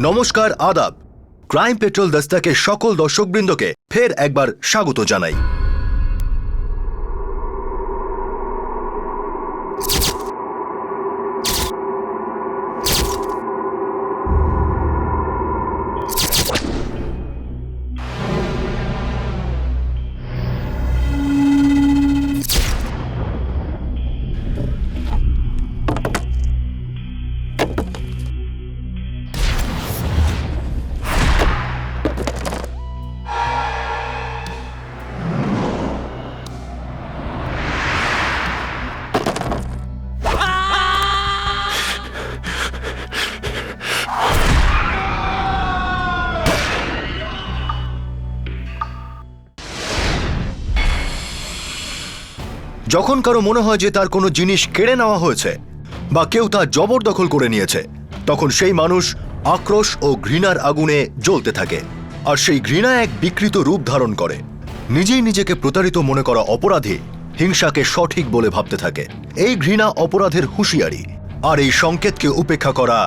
নমস্কার, আদাব। Crime petrol দস্তাকে সকল দর্শকবৃন্দকে ফের একবার স্বাগত জানাই। যখন কারো মনে হয় যে তার কোনো জিনিস কেড়ে নেওয়া হয়েছে বা কেউ তা জবরদখল করে নিয়েছে, তখন সেই মানুষ আক্রোশ ও ঘৃণার আগুনে জ্বলতে থাকে। আর সেই ঘৃণা এক বিকৃত রূপ ধারণ করে। নিজেই নিজেকে প্রতারিত মনে করা অপরাধী হিংসাকে সঠিক বলে ভাবতে থাকে। এই ঘৃণা অপরাধের হুঁশিয়ারি, আর এই সংকেতকে উপেক্ষা করা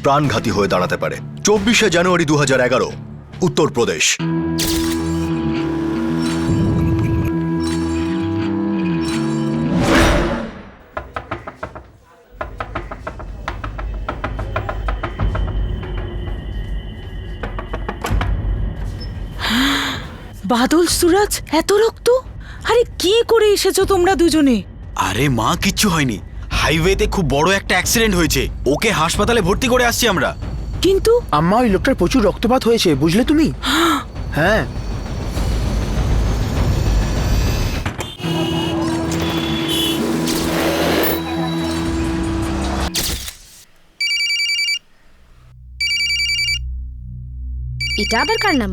প্রাণঘাতী হয়ে দাঁড়াতে পারে। 24শে জানুয়ারি 2011, উত্তরপ্রদেশ। বাদল, সুরাজ, এত রক্ত! আরে কি করে এসেছো তোমরা দুজনে? আরে মা, কিচ্ছু হয়নি। হাইওয়েতে খুব বড় একটা অ্যাক্সিডেন্ট হয়েছে, ওকে হাসপাতালে ভর্তি করে আসছি আমরা। কিন্তু আম্মা, ওই লোকটার প্রচুর রক্তপাত হয়েছে, বুঝলে তুমি? হ্যাঁ। এটা আবার কার নাম?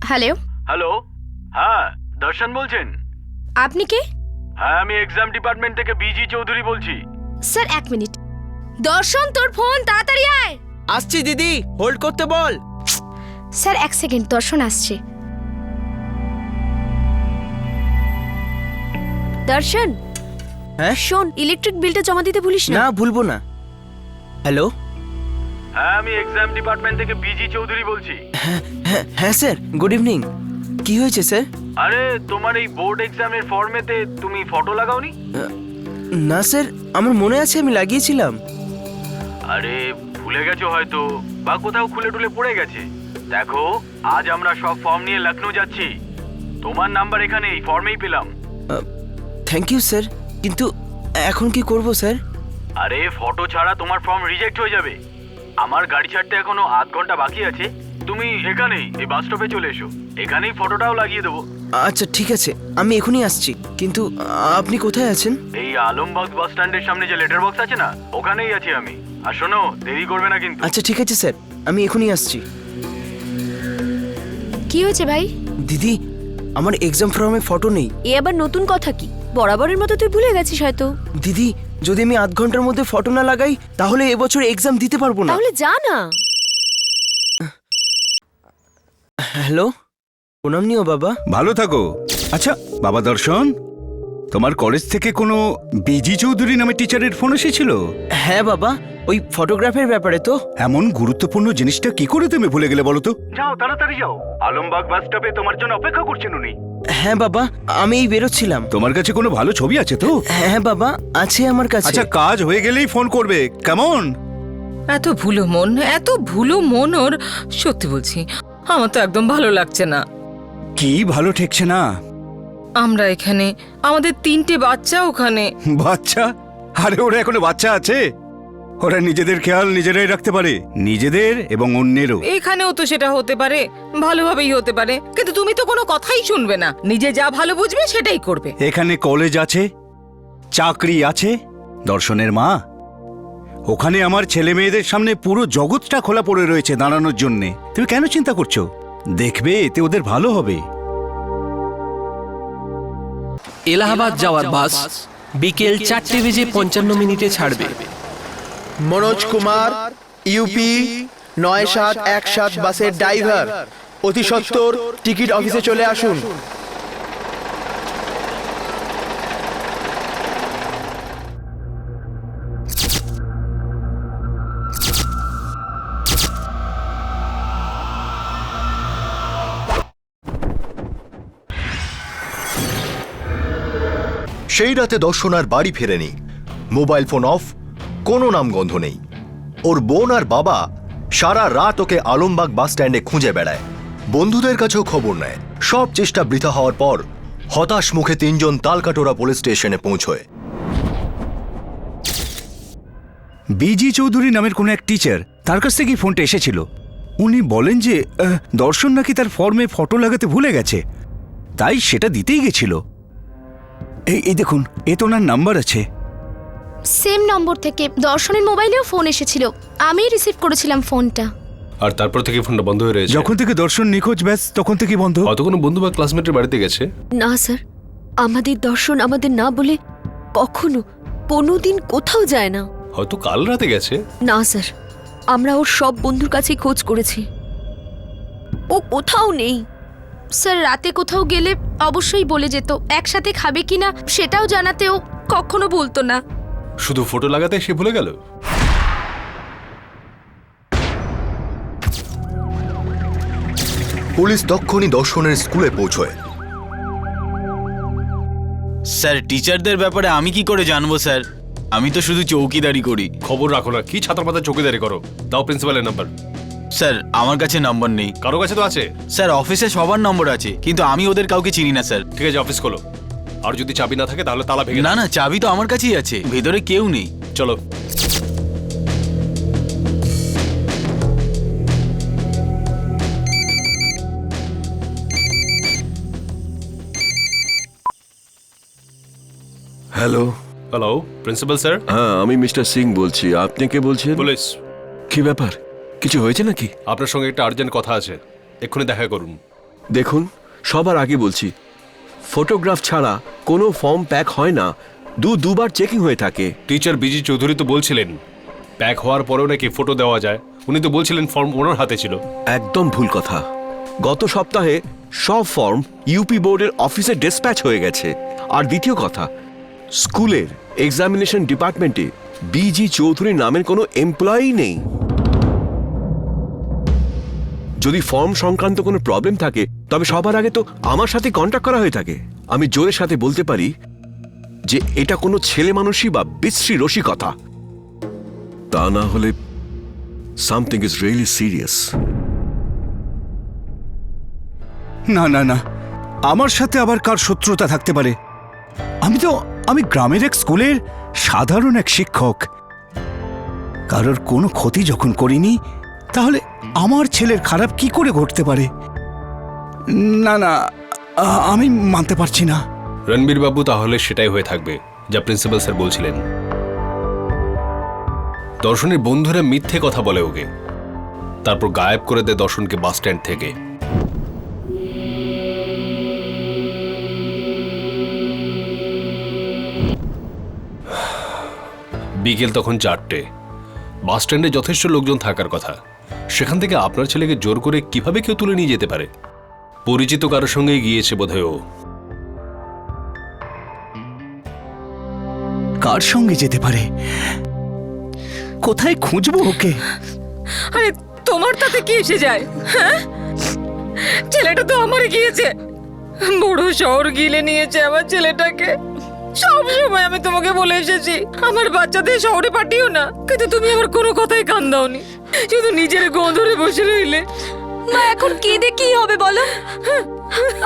হ্যালো হ্যালো, হ্যাঁ দর্শন বলছেন? আপনি কে? হ্যাঁ, আমি এক্সাম ডিপার্টমেন্ট থেকে বিজি চৌধুরী বলছি। Sir, 1 minute. দর্শন, তোর ফোন, তাড়াতাড়ি আয়। আসছি দিদি, হোল্ড করতে বল। স্যার 1 সেকেন্ড, দর্শন আসছে। দর্শন, হ্যাঁ শোন, ইলেকট্রিক বিলটা জমা দিতে ভুলিস না। না, ভুলবো না। হ্যালো। হ্যাঁ, আমি এক্সাম ডিপার্টমেন্ট থেকে বিজি চৌধুরী বলছি। হ্যাঁ স্যার, গুড ইভিনিং। কি হয়েছে স্যার? আরে, তোমার এই বোর্ড এক্সামের ফর্মেতে তুমি ফটো লাগাওনি? না স্যার, আমার মনে আছে আমি লাগিয়েছিলাম। আরে, ভুলে গেছো হয়তো, বা কোথাও খুলে টুলে পড়ে গেছে। দেখো, আজ আমরা সব ফর্ম নিয়ে লখনৌ যাচ্ছি। তোমার নাম্বার এখানে এই ফর্মেই পেলাম। থ্যাংক ইউ স্যার, কিন্তু এখন কি করব স্যার? আরে, ফটো ছাড়া তোমার ফর্ম রিজেক্ট হয়ে যাবে। আমার গাড়ি ছাড়তে এখনো আধ ঘন্টা বাকি আছে। তুমি এখানেই এই বাস স্টপে চলে এসো, এখানেই ফটোটাও লাগিয়ে দেবো। আচ্ছা ঠিক আছে, আমি এখনই আসছি। কিন্তু আপনি কোথায় আছেন? এই আলমবাগ বাস স্ট্যান্ডের সামনে যে লেটার বক্স আছে না, ওখানেই আছি আমি। আর শোনো, দেরি করবে না কিন্তু। আচ্ছা ঠিক আছে স্যার, আমি এখনই আসছি। কি হয়েছে ভাই? দিদি, আমার এক্সাম ফর্মে ফটো নেই। এ আবার নতুন কথা কি? বরাবরের মতো তুই ভুলে গেছিস হয়তো। দিদি, যদি আমি আধ ঘন্টার মধ্যে ফটো না লাগাই তাহলে এবছর এক্সাম দিতে পারবো না। তাহলে যা না। হ্যালো, প্রণাম নিও বাবা। ভালো থাকো। আচ্ছা বাবা দর্শন, তোমার কলেজ থেকে কোনো বিজি চৌধুরী নামে টিচারের ফোন এসেছিল? হ্যাঁ বাবা, ওই ফটোগ্রাফের ব্যাপারে তো। এমন গুরুত্বপূর্ণ জিনিসটা কি করে তুমি ভুলে গেলে বলো তো? যাও, তাড়াতাড়ি যাও, আলমবাগ বাস স্টপে তোমার জন্য অপেক্ষা করছেন উনি। হ্যাঁ বাবা, আমি এই বেরোচ্ছিলাম। তোমার কাছে কোনো ভালো ছবি আছে তো? হ্যাঁ বাবা, আছে আমার কাছে। আচ্ছা, কাজ হয়ে গেলেই ফোন করবে, কেমন? এত ভুলো মন ওর। সত্যি বলছি, আমার তো একদম ভালো লাগছে না। কি ভালো ঠেকছে না? আমরা এখানে, আমাদের 3টে বাচ্চা ওখানে। বাচ্চা? আরে, ওরা এখনো বাচ্চা আছে। ওরা নিজেদের খেয়াল নিজেরাই রাখতে পারে, নিজেদের এবং অন্যেরও। এখানেও তো সেটা হতে পারে, ভালোভাবেই হতে পারে, কিন্তু তুমি তো কোনো কথাই শুনবে না। নিজে যা ভালো বুঝবে সেটাই করবে। এখানে কলেজ আছে, চাকরি আছে। দর্শনের মা, ওখানে আমার ছেলে মেয়েদের সামনে পুরো জগৎটা খোলা পড়ে রয়েছে দাঁড়ানোর জন্যে। তুমি কেন চিন্তা করছো? দেখবে এতে ওদের ভালো হবে। এলাহাবাদ যাওয়ার বাস বিকেল 4:55 ছাড়বে। মনোজ কুমার, ইউপি 9717 বাসের ড্রাইভার, অতি সত্বর টিকিট অফিসে চলে আসুন। সেই রাতে দর্শন আর বাড়ি ফেরেনি। মোবাইল ফোন অফ, কোনো নামগন্ধ নেই। ওর বোন আর বাবা সারা রাত ওকে আলমবাগ বাস স্ট্যান্ডে খুঁজে বেড়ায়, বন্ধুদের কাছেও খবর নেয়। সব চেষ্টা বৃথা হওয়ার পর হতাশ মুখে তিনজন তালকাটোরা পুলিশ স্টেশনে পৌঁছয়। বিজি চৌধুরী নামের কোনো এক টিচার, তার কাছ থেকেই ফোনটা এসেছিল। উনি বলেন যে দর্শন নাকি তার ফর্মে ফটো লাগাতে ভুলে গেছে, তাই সেটা দিতেই গেছিল। এই দেখুন, এ তো ওনার নাম্বার আছে। সেম নম্বর থেকে দর্শনের মোবাইলেও ফোন এসেছিল, আমি রিসিভ করেছিলাম ফোনটা। আর তারপর থেকে ফোনটা বন্ধ হয়ে রয়েছে। যখন থেকে দর্শন নিখোঁজ, ব্যাস তখন থেকে বন্ধ। হয়তো কোনো বন্ধু বা ক্লাসমেটের বাড়িতে গেছে। না স্যার, আমাদের দর্শন আমাদের না বলে কখনো কোনোদিন কোথাও যায় না। হয়তো কাল রাতে গেছে। না স্যার, আমরা ওর সব বন্ধুর কাছেই খোঁজ করেছি, ও কোথাও নেই। স্যার রাতে কোথাও গেলে অবশ্যই বলে যেত, একসাথে খাবে কিনা সেটাও জানাতেও কখনো বলতো না। শুধু ফটো লাগাতে সে ভুলে গেল। পুলিশ তক্ষুনি দর্শনের স্কুলে পৌঁছয়। স্যার টিচারদের ব্যাপারে আমি কি করে জানবো স্যার? আমি তো শুধু চৌকিদারি করি। খবর রাখো না, কি ছাতার পাতা চৌকিদারি করো? দাও প্রিন্সিপালের নাম্বার। স্যার আমার কাছে নাম্বার নেই। কারো কাছে তো আছে। স্যার অফিসে সবার নম্বর আছে, কিন্তু আমি ওদের কাউকে চিনি না স্যার। ঠিক আছে, অফিস খোলো। আর যদি চাবি না থাকে তাহলে তালা ভেঙে না না, চাবি তো আমার কাছেই আছে, ভেতরে কেউ নেই। চলো। হ্যালো। Hello, principal sir. হ্যাঁ, আমি মিস্টার সিং বলছি। আপনি কে বলছেন? পুলিশ। কি ব্যাপার, কিছু হয়েছে নাকি? আপনার সঙ্গে একটা আর্জেন্ট কথা আছে, এক্ষুনি দেখা করুন। দেখুন, সবার আগে বলছি, ফটোগ্রাফ ছাড়া কোনো ফর্ম প্যাক হয় না, দুবার চেকিং হয়ে থাকে। টিচার বিজি চৌধুরী তো বলছিলেন প্যাক হওয়ার পরেও নাকি ফটো দেওয়া যায়। উনি তো বলছিলেন ফর্ম ওনার হাতে ছিল। একদম ভুল কথা। গত সপ্তাহে সব ফর্ম ইউপি বোর্ডের অফিসে ডিসপ্যাচ হয়ে গেছে। আর দ্বিতীয় কথা, স্কুলের এক্সামিনেশন ডিপার্টমেন্টে বিজি চৌধুরী নামের কোনো এমপ্লয়ি নেই। যদি ফর্ম সংক্রান্ত কোনো প্রবলেম থাকে তবে সবার আগে তো আমার সাথে কন্ট্যাক্ট করা হয়ে থাকে। আমি জোরের সাথে বলতে পারি যে এটা কোনো ছেলে মানুষই বা বিশ্রী রসিকতা। তা না হলে সামথিং ইজ রিয়েলি সিরিয়াস। না না না, আমার সাথে আবার কার শত্রুতা থাকতে পারে? আমি গ্রামের এক স্কুলের সাধারণ এক শিক্ষক। কারোর কোনো ক্ষতি যখন করিনি, তাহলে আমার ছেলের খারাপ কি করে ঘটতে পারে? না না, আমি মানতে পারছি না। রণবীর বাবু, তাহলে সেটাই হয়ে থাকবে যা প্রিন্সিপাল স্যার বলছিলেন। দর্শনের বন্ধুরা মিথ্যে কথা বলে ওকে, তারপর গায়েব করে দেয় দর্শনকে বাস স্ট্যান্ড থেকে। বিকেল তখন 4টে। বাস স্ট্যান্ডে যথেষ্ট লোকজন থাকার কথা, সেখান থেকে আপনার ছেলেকে জোর করে কিভাবে কেউ তুলে নিয়ে যেতে পারে? পরিচিত কারোর সঙ্গে গিয়েছে বোধহয় ও। কার সঙ্গে যেতে পারে? কোথায় খুঁজবো ওকে? আরে তোমার তাতে কি এসে যায়? হ্যাঁ, ছেলেটা তো আমার গিয়েছে, বড় শহর গিলে নিয়েছে আমার ছেলেটাকে। সব সময় আমি তোমাকে বলে এসেছি আমার বাচ্চাদের শহরে পাঠিও না, কিন্তু তুমি আমার কোনো কথাই কান দাওনি, শুধু নিজের গো ধরে বসে রইলে। মা, এখন কেঁদে কি হবে বলো?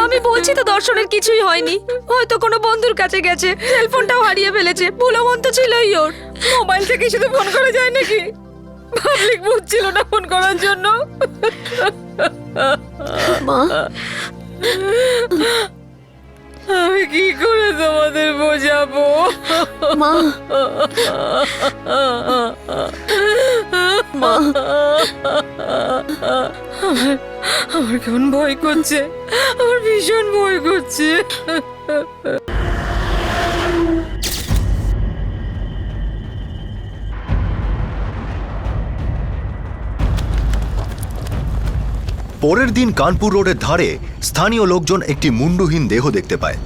আমি বলছি তো দর্শনের কিছুই হয়নি, হয়তো কোনো বন্ধুর কাছে গেছে, সেলফোনটাও হারিয়ে ফেলেছে, ভুলমন্ত ছিলই ওর। মোবাইল থেকে শুধু ফোন করা যায় নাকি? পাবলিক বুথ ছিল না ফোন করার জন্য? মা, আমি কি করে তোমাদের বোঝাবো? মা, মা, আমার কেমন ভয় করছে, আমার ভীষণ ভয় করছে। পরের দিন কানপুর রোডের ধারে স্থানীয় লোকজন একটি মুন্ডহীন দেহ দেখতে পায়।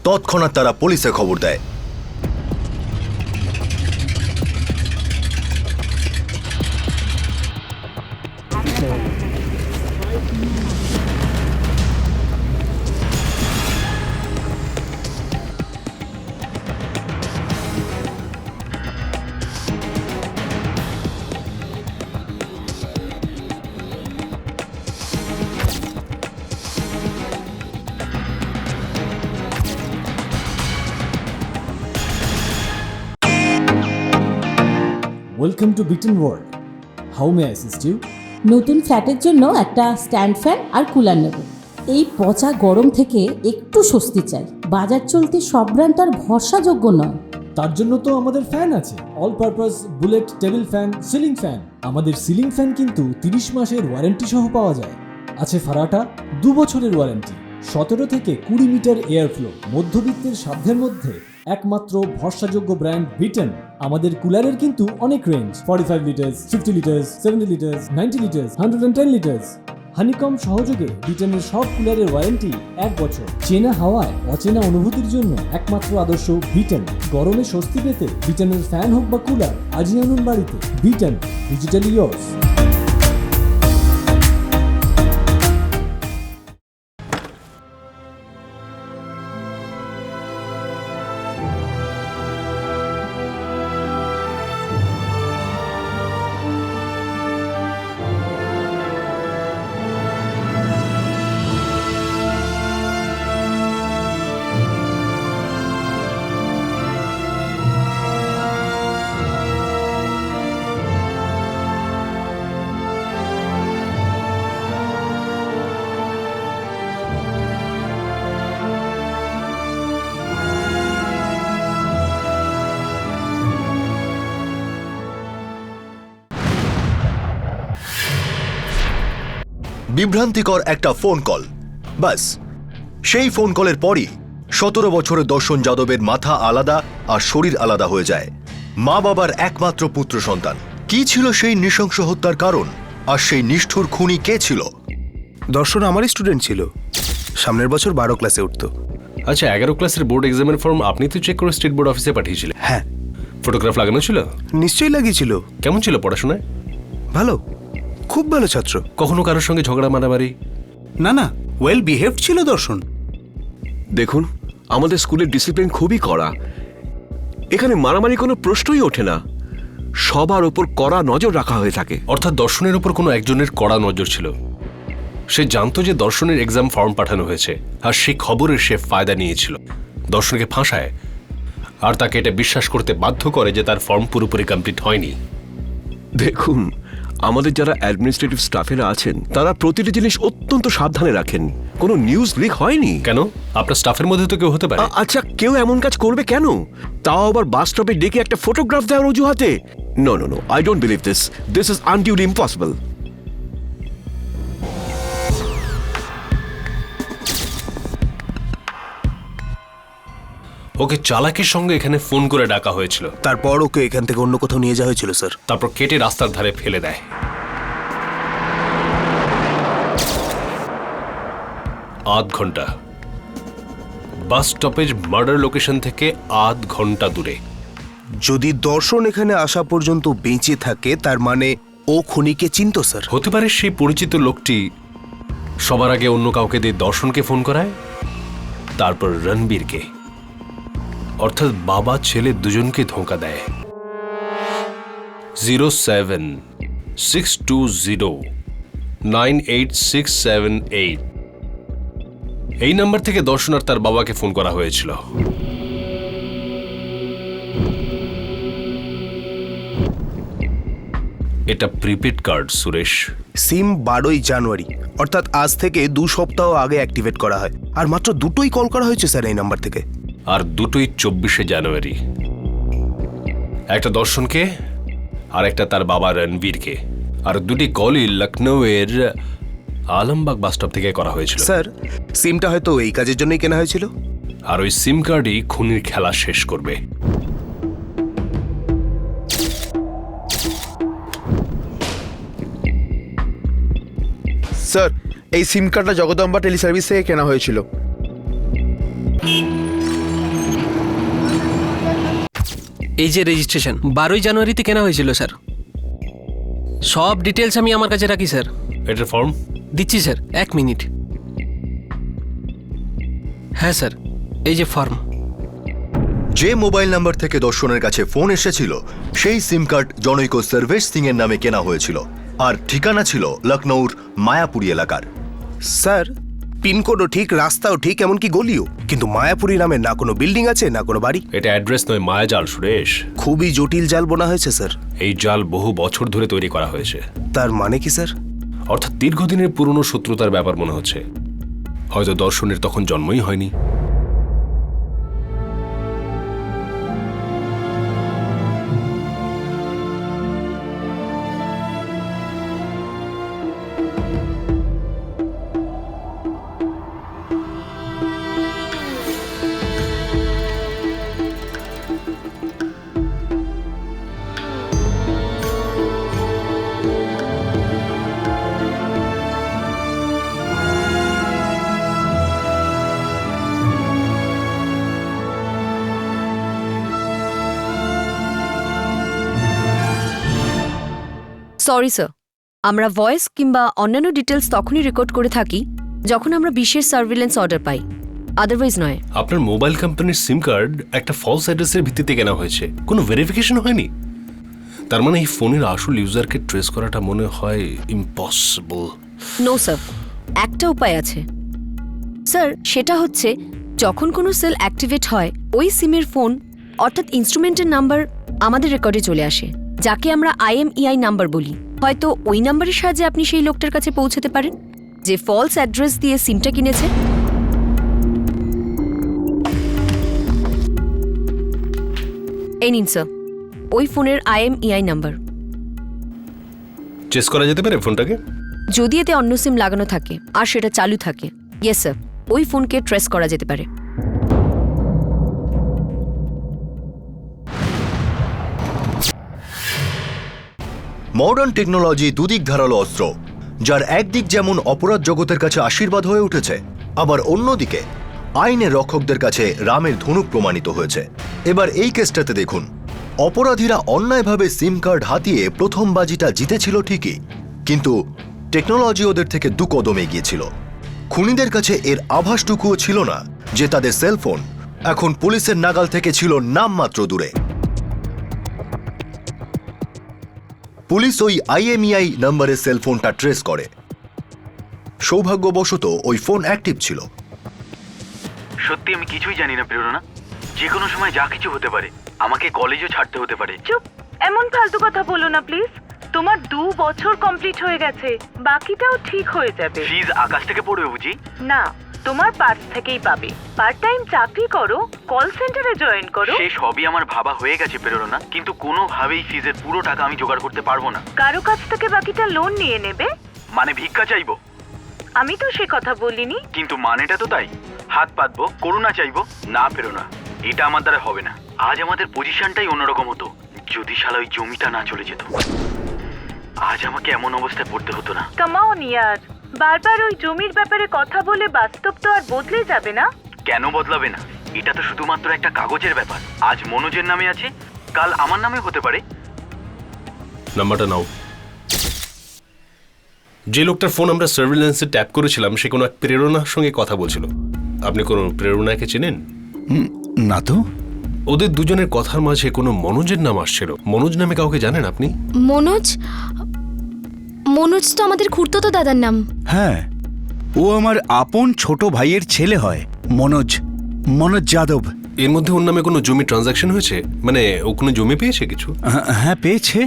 তৎক্ষণাৎ তারা পুলিশে খবর দেয়। Welcome to Bitten world. How may I assist you? নতুন ফ্ল্যাটের জন্য একটা স্ট্যান্ড ফ্যান আর কুলার নেব। এই পচা গরম থেকে একটু স্বস্তি চাই। বাজার চলতে সব ব্র্যান্ড আর ভরসাযোগ্য নয়। তার জন্য তো আমাদের ফ্যান আছে, all purpose bullet table fan, ceiling fan. আমাদের সিলিং ফ্যান কিন্তু 30 মাসের ওয়ারেন্টি সহ পাওয়া যায়। আছে ফারাটা 2 বছরের ওয়ারেন্টি, 17 থেকে 20 মিটার এয়ার ফ্লো, মধ্যবিত্তের সাধ্যের মধ্যে একমাত্র ভরসাযোগ্য ব্র্যান্ড বিটেন। আমাদের কুলারের কিন্তু অনেক range, 45 litres, 50 litres, 70 litres, 90 litres, 110 litres. Honeycomb সহযোগে বিটেনের সব কুলারের ওয়ারেন্টি 1 বছর। চেনা হাওয়ায় অচেনা অনুভূতির জন্য একমাত্র আদর্শ বিটেন। গরমে স্বস্তি পেতে বিটেনের ফ্যান হোক বা কুলার, আজই আনুন বাড়িতে। Beaten, digitally years. বিভ্রান্তিকর একটা ফোন কল, বাস সেই ফোন কলের পরই 17 বছরের দর্শন যাদবের মাথা আলাদা আর শরীর আলাদা হয়ে যায়। মা বাবার একমাত্র পুত্র সন্তান। কি ছিল সেই নৃশংস হত্যার কারণ, আর সেই নিষ্ঠুর খুনি কে ছিল? দর্শন আমারই স্টুডেন্ট ছিল, সামনের বছর 12 ক্লাসে উঠতো। আচ্ছা, 11 ক্লাসের বোর্ড এক্সামের ফর্ম আপনি তো চেক করে স্টেট বোর্ড অফিসে পাঠিয়েছিলেন? হ্যাঁ। ফটোগ্রাফ লাগানো ছিল? নিশ্চয়ই লাগিয়েছিল। কেমন ছিল পড়াশোনায়? ভালো, খুব ভালো ছাত্র। কখনো কারোর সঙ্গে ঝগড়া মারামারি? না না, ওয়েল বিহেভড ছিল দর্শন। দেখুন, আমাদের স্কুলের ডিসিপ্লিন খুবই কড়া। এখানে মারামারি কোনো প্রশ্নই ওঠে না। সবার ওপর কড়া নজর রাখা হয়ে থাকে। অর্থাৎ দর্শনের উপর কোনো একজনের কড়া নজর ছিল। সে জানতো যে দর্শনের এক্সাম ফর্ম পাঠানো হয়েছে, আর সেই খবরের সে ফায়দা নিয়েছিল। দর্শনকে ফাঁসায় আর তাকে এটা বিশ্বাস করতে বাধ্য করে যে তার ফর্ম পুরোপুরি কমপ্লিট হয়নি। দেখুন, আমাদের যারা অ্যাডমিনিস্ট্রেটিভ স্টাফেরা আছেন তারা প্রতিটি জিনিস অত্যন্ত সাবধানে রাখেন। কোনো নিউজ লিক হয়নি। কেন? আপনার স্টাফের মধ্যে তো কেউ হতে পারে। আচ্ছা, কেউ এমন কাজ করবে কেন? তাও আবার বাস স্টপে ডেকে একটা ফটোগ্রাফ দেওয়ার অজুহাতে? No no no, I don't believe this. This is unduly impossible. Okay চালাকের সঙ্গে এখানে ফোন করে ডাকা হয়েছিল। তারপর ওকে এখান থেকে অন্য কোথাও নিয়ে যাওয়া হয়েছিল স্যার। তারপর কেটে রাস্তার ধারে ফেলে দেয়। আধ ঘন্টা বাস স্টপেজ মার্ডার লোকেশন থেকে আধ ঘন্টা দূরে। যদি দর্শন এখানে আসা পর্যন্ত বেঁচে থাকে তার মানে ও খুনিকে চিনতো স্যার। হতে পারে সেই পরিচিত লোকটি সবার আগে অন্য কাউকে দিয়ে দর্শনকে ফোন করায়, তারপর রণবীরকে, অর্থাৎ বাবা ছেলে দুজনকে ধোঁকা দেয়। 07620986678 এই নাম্বার থেকে দর্শন আর তার বাবাকে ফোন করা হয়েছিল। এটা প্রিপেড কার্ড সুরেশ। সিম 12ই জানুয়ারি, অর্থাৎ আজ থেকে 2 সপ্তাহ আগে অ্যাক্টিভেট করা হয়। আর মাত্র দুটোই কল করা হয়েছে স্যার এই নাম্বার থেকে। আর দুটোই 24শে জানুয়ারি। একটা দর্শনকে আর একটা তার বাবা রণবীরকে। আর দুটি কলই লখনৌয়ের আলমবাগ বাস স্টপ থেকে করা হয়েছিল। স্যার, সিমটা হয়তো এই কাজের জন্যই কেনা হয়েছিল। আর ওই সিম কার্ডই খুনির খেলা শেষ করবে। স্যার, এই সিম কার্ডটা জগদম্বা টেলিসার্ভিস থেকে কেনা হয়েছিল। এই যে রেজিস্ট্রেশন 12ই জানুয়ারিতে কেনা হয়েছিল স্যার। সব ডিটেলস আমি আমার কাছে রাখি স্যার। এটার ফর্ম দিচ্ছি স্যার, 1 মিনিট। হ্যাঁ স্যার, এই যে ফর্ম। যে মোবাইল নাম্বার থেকে দর্শনের কাছে ফোন এসেছিল সেই সিম কার্ড জনৈক সর্বেশ সিং এর নামে কেনা হয়েছিল, আর ঠিকানা ছিল লখনৌর মায়াপুরি এলাকার। স্যার, পিনকোডও ঠিক, রাস্তাও ঠিক, এমনকি গলিও, কিন্তু মায়াপুরী নামে না কোনো বিল্ডিং আছে না কোনো বাড়ি। এটা অ্যাড্রেস নয়, মায়াজাল সুরেশ। খুবই জটিল জাল বোনা হয়েছে স্যার। এই জাল বহু বছর ধরে তৈরি করা হয়েছে। তার মানে কি স্যার? অর্থাৎ দীর্ঘদিনের পুরনো শত্রুতার ব্যাপার মনে হচ্ছে। হয়তো দর্শনের তখন জন্মই হয়নি। সরি স্যার, আমরা ভয়েস কিংবা অন্যান্য ডিটেলস তখনই রেকর্ড করে থাকি যখন আমরা বিশেষ সার্ভিলেন্স অর্ডার পাই, আদারওয়াইজ নয়। আপনার মোবাইল কোম্পানির সিম কার্ড একটা ফলস অ্যাড্রেসের ভিত্তিতে কেনা হয়েছে, কোনো ভেরিফিকেশন হয়নি। তার মানে এই ফোনের আসল ইউজারকে ট্রেস করাটা মনে হয় ইম্পসিবল। নো স্যার, একটা উপায় আছে স্যার, সেটা হচ্ছে যখন কোনো সেল অ্যাক্টিভেট হয় ওই সিমের ফোন অর্থাৎ ইনস্ট্রুমেন্টের নাম্বার আমাদের রেকর্ডে চলে আসে, যাকে আমরা IMEI নাম্বার বলি। হয়তো ওই নাম্বারের সাহায্যে আপনি সেই লোকটার কাছে পৌঁছতে পারেন যে ফলস অ্যাড্রেস দিয়ে সিমটা কিনেছে। এই নিন স্যার ওই ফোনের IMEI নাম্বার। চেস করা যেতে পারে ফোনটাকে? যদি এতে অন্য সিম লাগানো থাকে আর সেটা চালু থাকে, ইয়েস স্যার, ওই ফোনকে ট্রেস করা যেতে পারে। মডার্ন টেকনোলজি দুদিক ধারালো অস্ত্র, যার একদিক যেমন অপরাধ জগতের কাছে আশীর্বাদ হয়ে উঠেছে, আবার অন্যদিকে আইনের রক্ষকদের কাছে রামের ধনুক প্রমাণিত হয়েছে। এবার এই কেসটাতে দেখুন, অপরাধীরা অন্যায়ভাবে সিম কার্ড হাতিয়ে প্রথম বাজিটা জিতেছিল ঠিকই, কিন্তু টেকনোলজি ওদের থেকে দু কদম এগিয়েছিল। খুনিদের কাছে এর আভাসটুকুও ছিল না যে তাদের সেলফোন এখন পুলিশের নাগাল থেকে ছিল নামমাত্র দূরে। পুলিশ ওই IMEI নম্বরের সেলফোনটা ট্রেস করে। সৌভাগ্যবশত ওই ফোন অ্যাক্টিভ ছিল। সত্যি আমি কিছুই জানি না প্রেরণা, যে কোনো সময় যা কিছু হতে পারে, আমাকে কলেজও ছাড়তে হতে পারে। চুপ, এমন ফালতু কথা বলো না প্লিজ। তোমার 2 বছর কমপ্লিট হয়ে গেছে, বাকিটাও ঠিক হয়ে যাবে। ফিজ আকাশ থেকে পড়বে বুঝি? না, তোমার পার্স থেকেই পাবে। পার্ট টাইম চাকরি করো, কল সেন্টারে জয়েন করো। সে সবই আমার ভাবা হয়ে গেছে প্রেরণা, কিন্তু কোনোভাবেই ফিজের পুরো টাকা আমি জোগাড় করতে পারবো না। কারো কাছ থেকে বাকিটা লোন নিয়ে নেবে? মানে ভিক্ষা চাইবো? আমি তো সে কথা বলিনি। কিন্তু মানেটা তো তাই, হাত পাতবো, করুণা চাইবো? না প্রেরণা, এটা আমার দ্বারা হবে না। আজ আমাদের পজিশনটাই অন্যরকম হতো যদি শালা ওই জমিটা না চলে যেত। আজ আমাকে এমন অবস্থায় পড়তে হতো না। কাম অন ইয়ার, বারবার ওই জমির ব্যাপারে কথা বলে বাস্তব তো আর বদলে যাবে না। কেন বদলাবে না? এটা তো শুধুমাত্র একটা কাগজের ব্যাপার। আজ মনোজের নামে আছে, কাল আমার নামে হতে পারে। নাম্বারটা নাও। যে লোকটার ফোন আমরা সার্ভিলেন্সে ট্যাপ করেছিলাম সে কোনো এক প্রেরণার সঙ্গে কথা বলছিল। আপনি কোনো প্রেরণাকে চেনেন? না তো। ওদের দুজনের কথার মাঝে কোনো মনোজের নাম আসছিল। মনোজ নামে কাউকে জানেন আপনি? মনোজ? মনোজ তো আমাদের খুড়তো দাদার নাম। হ্যাঁ, ও আমার আপন ছোট ভাইয়ের ছেলে হয়, মনোজ যাদব। এর মধ্যে ওর নামে কোনো জমি ট্রানজাকশন হয়েছে? মানে ও কোনো জমি পেয়েছে কিছু? হ্যাঁ পেয়েছে,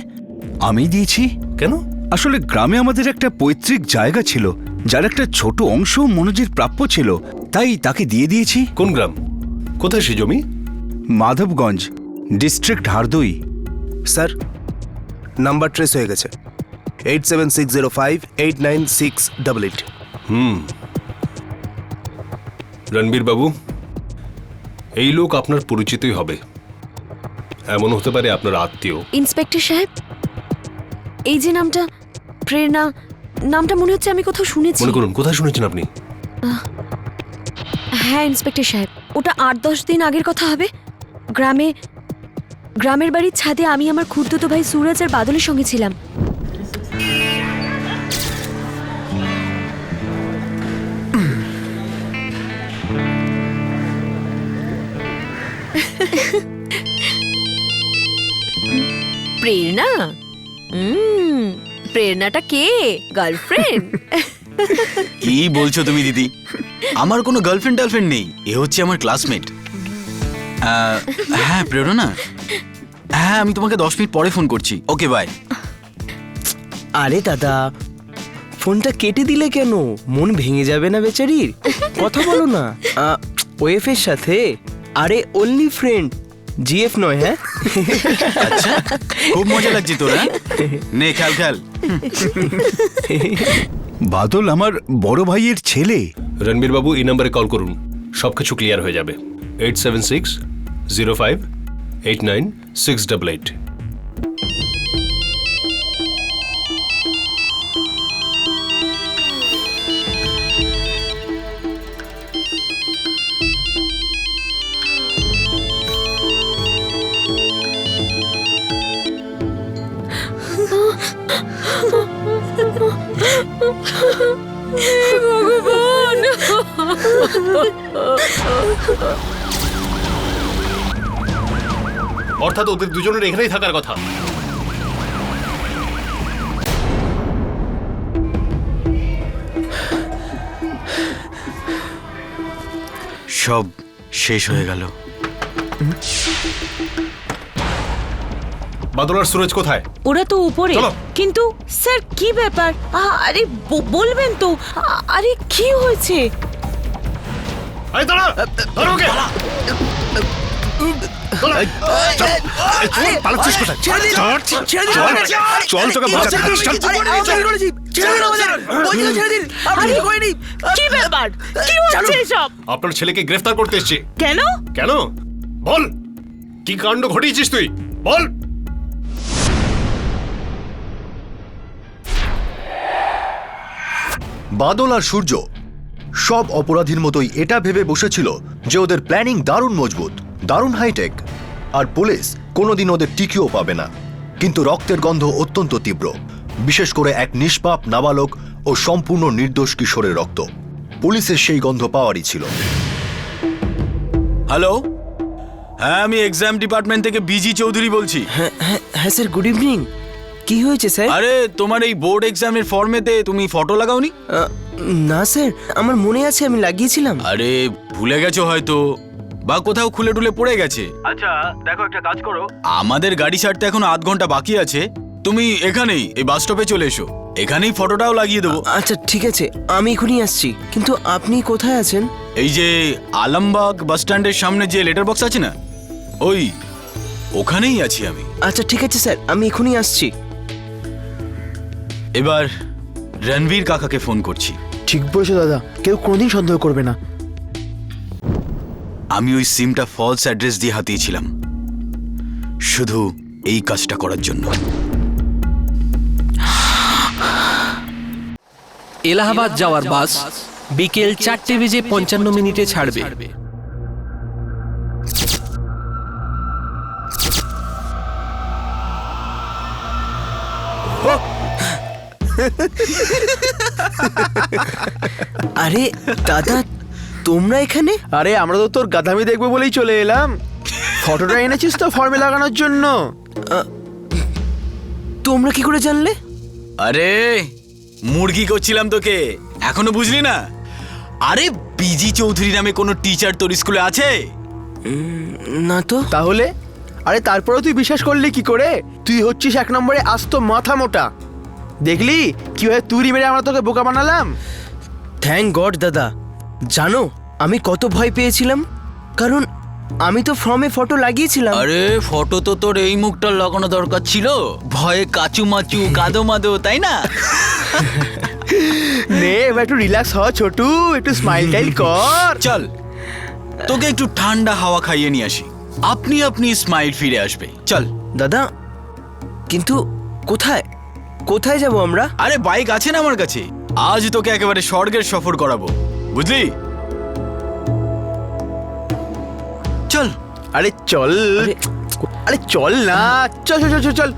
আমি দিয়েছি। কেন? আসলে গ্রামে আমাদের একটা পৈতৃক জায়গা ছিল, যার একটা ছোট অংশ মনোজের প্রাপ্য ছিল, তাই তাকে দিয়ে দিয়েছি। কোন গ্রাম? কোথায় সে জমি? Madhabganj, district হারদুই। Sir, number trace হয়ে গেছে, 8760589688। রণবীর বাবু, এই লোক আপনার পরিচিতই হবে, এমন হতে পারে আপনার আত্মীয়। ইন্সপেক্টর সাহেব, এই যে নামটা প্রেরণা, নামটা মনে হচ্ছে আমি কোথাও শুনেছি। মনে করুন, কোথায় শুনেছেন আপনি? হ্যাঁ ইন্সপেক্টর সাহেব, ওটা 8-10 দিন আগের কথা হবে। গ্রামের বাড়ির ছাদে আমি আমার খুড়তুতো ভাই সুরজ আর বাদলের সঙ্গে ছিলাম। প্রেরণা? প্রেরণাটা কে? গার্লফ্রেন্ড? কি বলছো তুমি দিদি? আমার কোনো গার্লফ্রেন্ড টার্লফ্রেন্ড নেই, এ হচ্ছে আমার ক্লাসমেট। হ্যাঁ প্রেরণা, হ্যাঁ আমি তোমাকে 10 মিনিট পরে ফোন করছি। Okay bye. আরে দাদা, ফোনটা কেটে দিলে কেন? মন ভেঙে যাবে না বেচারির? কথা বলো না ওয়েফ এর সাথে। আরে অনলি ফ্রেন্ড, জিএফ নয়। হ্যাঁ আচ্ছা, খুব মজা লাগছে তোর। হ্যাঁ নে খেল খেল। বাদল আমার বড় ভাইয়ের ছেলে। রণবীর বাবু এই নম্বরে কল করুন, সবকিছু ক্লিয়ার হয়ে যাবে। 8760589688। ভগবান, অর্থাৎ ওদের দুজনের এখানেই থাকার কথা। সব শেষ হয়ে গেল। বাদল আর সুরজ কোথায়? ওরা তো উপরে। কিন্তু স্যার কি ব্যাপার? আরে বলবেন তো, আরে কি হয়েছে? আরে দাঁড়া, ধরো ওকে। পালাচ্ছিস কোথায়? চল তোকে কি ব্যাপার? কি হচ্ছে এসব? আপনার ছেলেকে গ্রেফতার করতে এসেছি। কেন? কেন বল, কি কাণ্ড ঘটিয়েছিস তুই? বল। বাদল আর সূর্য সব অপরাধীর মতোই এটা ভেবে বসেছিল যে ওদের প্ল্যানিং দারুণ মজবুত, দারুণ হাইটেক, আর পুলিশ কোনোদিন ওদের টিকিও পাবে না। কিন্তু রক্তের গন্ধ অত্যন্ত তীব্র, বিশেষ করে এক নিষ্পাপ নাবালক ও সম্পূর্ণ নির্দোষ কিশোরের রক্ত। পুলিশের সেই গন্ধ পাওয়ারই ছিল। হ্যালো, হ্যাঁ আমি এক্সাম ডিপার্টমেন্ট থেকে বিজি চৌধুরী বলছি। হ্যাঁ স্যার, গুড ইভিনিং। কি হয়েছে স্যার? আরে তোমার এই বোর্ড এক্সামের ফর্মেতে তুমি ফটো লাগাওনি? না স্যার, আমার মনে আছে আমি লাগিয়েছিলাম। আরে ভুলে গেছো হয়তো, বা কোথাও খুলে টুলে পড়ে গেছে। আচ্ছা দেখো, একটা কাজ করো, আমাদের গাড়ি ছাড়তে এখন আধ ঘন্টা বাকি আছে, তুমি এখানেই এই বাস স্টপে চলে এসো, এখানেই ফটোটাও লাগিয়ে দেবো। আচ্ছা ঠিক আছে, আমি এখনই আসছি। কিন্তু আপনি কোথায় আছেন? এই যে আলমবাগ বাস স্ট্যান্ডের সামনে যে লেটার বক্স আছে না, ওখানেই আছি আমি। আচ্ছা ঠিক আছে স্যার, আমি এখনই আসছি। এবার রণবীর কাকাকে ফোন করছি। ঠিক বলেছো দাদা, কেউ কোনোদিন সন্দেহ করবে না। আমি ওই সিমটা ফলস অ্যাড্রেস দিয়ে হাতিয়েছিলাম শুধু এই কাজটা করার জন্য। এলাহাবাদ যাওয়ার বাস বিকেল 4:55 ছাড়বে। আরে দাদা, তোমরা এখানে? আরে আমরা তো তোর গাধামি দেখবো বলেই চলে এলাম। ফটোটা এনেছিস তো ফর্মে লাগানোর জন্য। তোমরা কি করে জানলে? আরে মুরগি করছিলাম তোকে, এখনো বুঝলি না? আরে বিজি চৌধুরী নামে কোনো টিচার তোর স্কুলে আছে? না তো। তাহলে? আরে তারপরেও তুই বিশ্বাস করলি কি করে? তুই হচ্ছিস 1 নম্বরে আস্ত মাথা মোটা। দেখলি কিভাবে তুই মেরে আমরা তোকে বোকা বানালাম। থ্যাংক গড দাদা। জানো আমি কত ভয় পেয়েছিলাম, কারণ আমি তো ফর্মে ফটো লাগিয়েছিলাম। আরে ফটো তো তোর এই মুখটা লাগানো দরকার ছিল, ভয়ে কাচু মাচু কাদো মাদো, তাই না? নে এবার একটু রিল্যাক্স হ ছোটু, একটু স্মাইল টাইল কর। চল তোকে একটু ঠান্ডা হাওয়া খাইয়ে নিয়ে আসি, আপনি আপনি স্মাইল ফিরে আসবে। চল দাদা, কিন্তু কোথায় কোথায় যাব আমরা? আরে বাইক আছে না আমার কাছে, আজ তোকে একেবারে স্বর্গের সফর করাবো, বুঝলি? চল। আরে চল, আরে চল না, চল চল চল চল।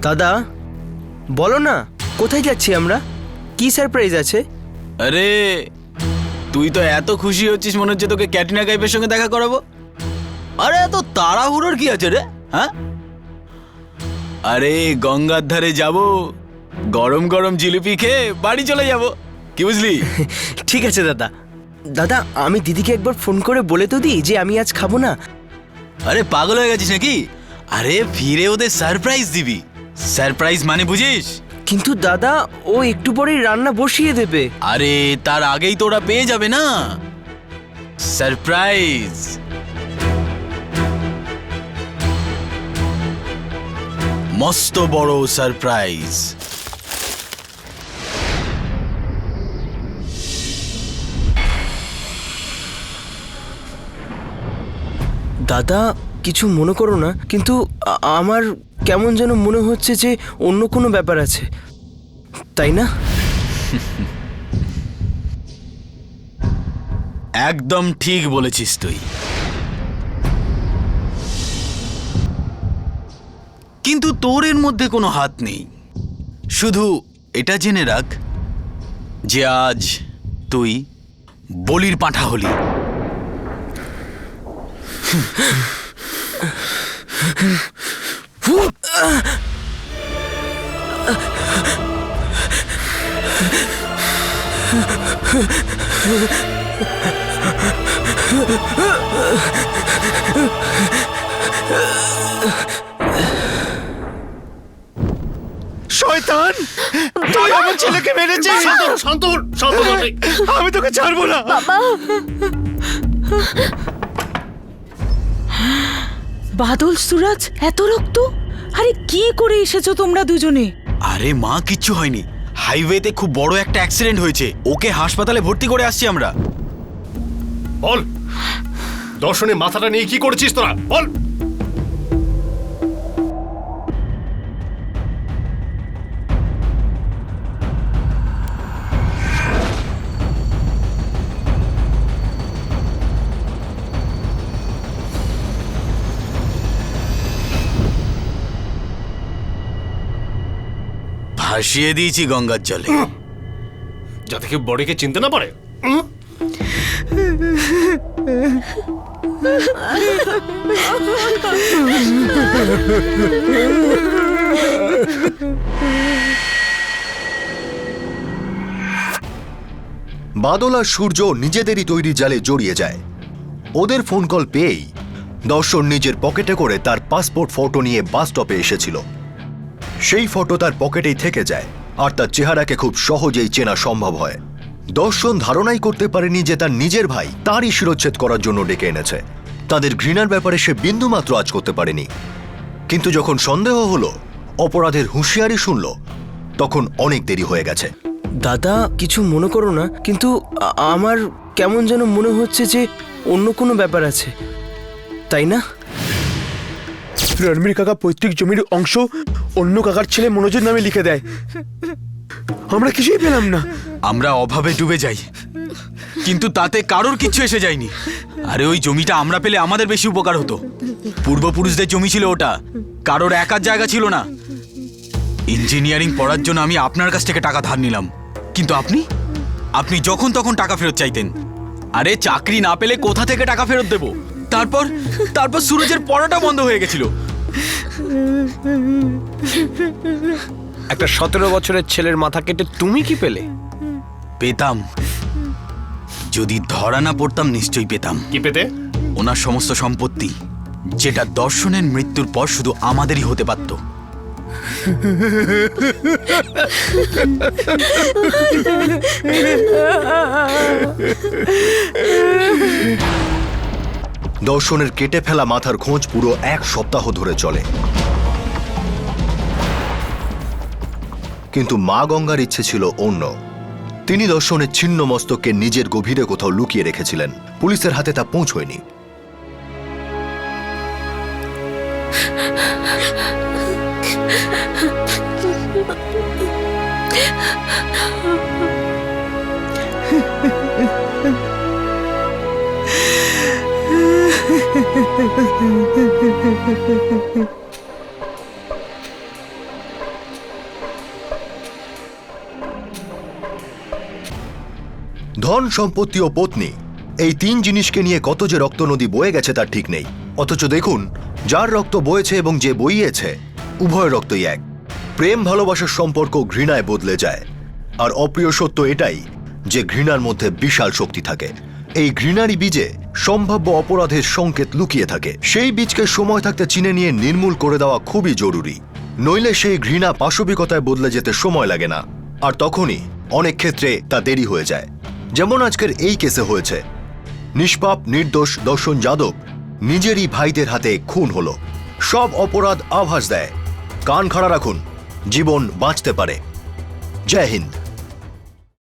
দাদা বলো না, কোথায় যাচ্ছি আমরা? কি সারপ্রাইজ আছে? আরে তুই তো এত খুশি হচ্ছিস মনে হচ্ছে তোকে ক্যাটরিনা কাইফের সঙ্গে দেখা করাবো। আরে এত তাড়াহুড়োর কি আছে রে? হ্যাঁ, আরে গঙ্গার ধারে যাব, গরম গরম জিলিপি খেয়ে বাড়ি চলে যাব, কি বুঝলি? ঠিক আছে দাদা। দাদা আমি দিদিকে একবার ফোন করে বলে তো দিই যে আমি আজ খাবো না। আরে পাগল হয়ে গেছিস নাকি? আরে ফিরে ওদের সারপ্রাইজ দিবি। সারপ্রাইজ মানে বুঝিস? কিন্তু দাদা ও একটু পরেই রান্না বসিয়ে দেবে। আরে তার আগেই তো ওরা পেয়ে যাবে না সারপ্রাইজ। মস্ত বড় সারপ্রাইজ। দাদা কিছু মনে করো না, কিন্তু আমার কেমন যেন মনে হচ্ছে যে অন্য কোনো ব্যাপার আছে, তাই না? একদম ঠিক বলেছিস তুই। কিন্তু তোর এর মধ্যে কোনো হাত নেই। শুধু এটা জেনে রাখ যে আজ তুই বলির পাঁঠা হলি। শয়তান, তুই আমার ছেলেকে মেরেছিস। শান্ত আমি তোকে ছাড়বো না। বাদল, সুরাজ, এত রক্ত! আরে কি করে এসেছো তোমরা দুজনে? আরে মা, কিচ্ছু হয়নি। হাইওয়েতে খুব বড় একটা অ্যাক্সিডেন্ট হয়েছে, ওকে হাসপাতালে ভর্তি করে আসছি আমরা। বল, দর্শনের মাথাটা নিয়ে কি করেছিস তোরা? বল। ভাসিয়ে দিয়েছি গঙ্গার জলে, যাতে কেউ বডিকে চিনতে না পারে। বাদল আর সূর্য নিজেদেরই তৈরি জালে জড়িয়ে যায়। ওদের ফোন কল পেয়েই দর্শন নিজের পকেটে করে তার পাসপোর্ট ফটো নিয়ে বাস স্টপে এসেছিল। সেই ফটো তার পকেটেই থেকে যায় আর তার চেহারাকে খুব সহজেই চেনা সম্ভব হয়। দর্শন ধারণাই করতে পারেনি যে তার নিজের ভাই তারই শিরোচ্ছেদ করার জন্য ডেকে এনেছে। তাদের ঘৃণার ব্যাপারে সে বিন্দুমাত্র আঁচ করতে পারেনি। কিন্তু যখন সন্দেহ হলো, অপরাধের হুঁশিয়ারি শুনল, তখন অনেক দেরি হয়ে গেছে। দাদা কিছু মনে করো না, কিন্তু আমার কেমন যেন মনে হচ্ছে যে অন্য কোনো ব্যাপার আছে, তাই না? রণবীর কাকা পৈতৃক জমির অংশ অন্য কাকার ছেলে মনোজের নামে লিখে দেয়। আমরা কিছুই পেলাম না। আমরা অভাবে ডুবে যাই, কিন্তু তাতে কারোর কিচ্ছু এসে যায়নি। আরে ওই জমিটা আমরা পেলে আমাদের বেশি উপকার হতো। পূর্বপুরুষদের জমি ছিল ওটা, কারোর একার জায়গা ছিল না। ইঞ্জিনিয়ারিং পড়ার জন্য আমি আপনার কাছ থেকে টাকা ধার নিলাম, কিন্তু আপনি যখন তখন টাকা ফেরত চাইতেন। আরে চাকরি না পেলে কোথা থেকে টাকা ফেরত দেব? তারপর সুরজের পড়াটা বন্ধ হয়ে গেছিল। একটা 17 বছরের ছেলের মাথা কেটে তুমি কি পেলে? পেতাম, যদি ধরা না পড়তাম নিশ্চয়ই পেতাম। কি পেতে? ওনার সমস্ত সম্পত্তি, যেটা দর্শনের মৃত্যুর পর শুধু আমাদেরই হতে পারত। দর্শনের কেটে ফেলা মাথার খোঁজ পুরো 1 সপ্তাহ ধরে চলে। কিন্তু মা গঙ্গার ইচ্ছে ছিল অন্য। তিনি দর্শনের ছিন্ন মস্তককে নিজের গভীরে কোথাও লুকিয়ে রেখেছিলেন। পুলিশের হাতে তা পৌঁছয়নি। ধন, সম্পত্তি ও পত্নী, এই 3 জিনিসকে নিয়ে কত যে রক্ত নদী বয়ে গেছে তার ঠিক নেই। অথচ দেখুন, যার রক্ত বয়েছে এবং যে বইয়েছে, উভয় রক্তই এক। প্রেম ভালোবাসার সম্পর্ক ঘৃণায় বদলে যায়। আর অপ্রিয় সত্য এটাই যে ঘৃণার মধ্যে বিশাল শক্তি থাকে। এই ঘৃণারই বীজে সম্ভাব্য অপরাধের সংকেত লুকিয়ে থাকে। সেই বীজকে সময় থাকতে চিনে নিয়ে নির্মূল করে দেওয়া খুবই জরুরি, নইলে সেই ঘৃণা পাশবিকতায় বদলে যেতে সময় লাগে না, আর তখনই অনেক ক্ষেত্রে তা দেরি হয়ে যায়। যেমন আজকের এই কেসে হয়েছে। নিষ্পাপ নির্দোষ দর্শন যাদব নিজেরই ভাইদের হাতে খুন হলো। সব অপরাধ আভাস দেয়, কান খাড়া রাখুন, জীবন বাঁচতে পারে। জয় হিন্দ।